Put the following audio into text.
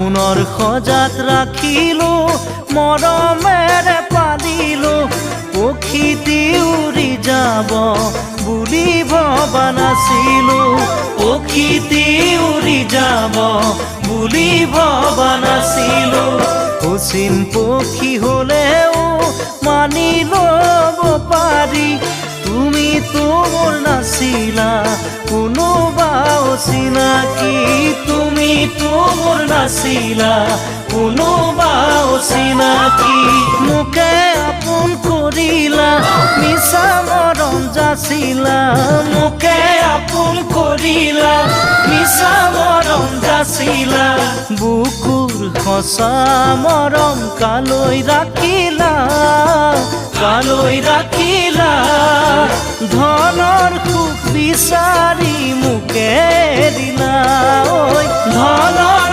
পুনৰ সজাত ৰাখিলো মৰমেৰে পালিলো পক্ষীটি উৰি যাব বুলি ভবা নাছিলো পক্ষীটি উৰি যাব বুলি ভবা নাছিলো অচিন পক্ষী হলেও মানি ল'ব পাৰি তুমিতো মোৰ নাছিলা কোনোবা অচিনাকি তুমিতো মোৰ নাছিলা কোনোবা অচিনাকি মোকে আপোন কৰিলা মিছা মৰম যাচিলা মোকে আপোন কৰিলা মিছা মৰম যাচিলা বুকুৰ সঁচা মৰম কালৈ ৰাখিলা ধনৰ সুখ বিচাৰি মোকে দিলা ঐ ধনৰ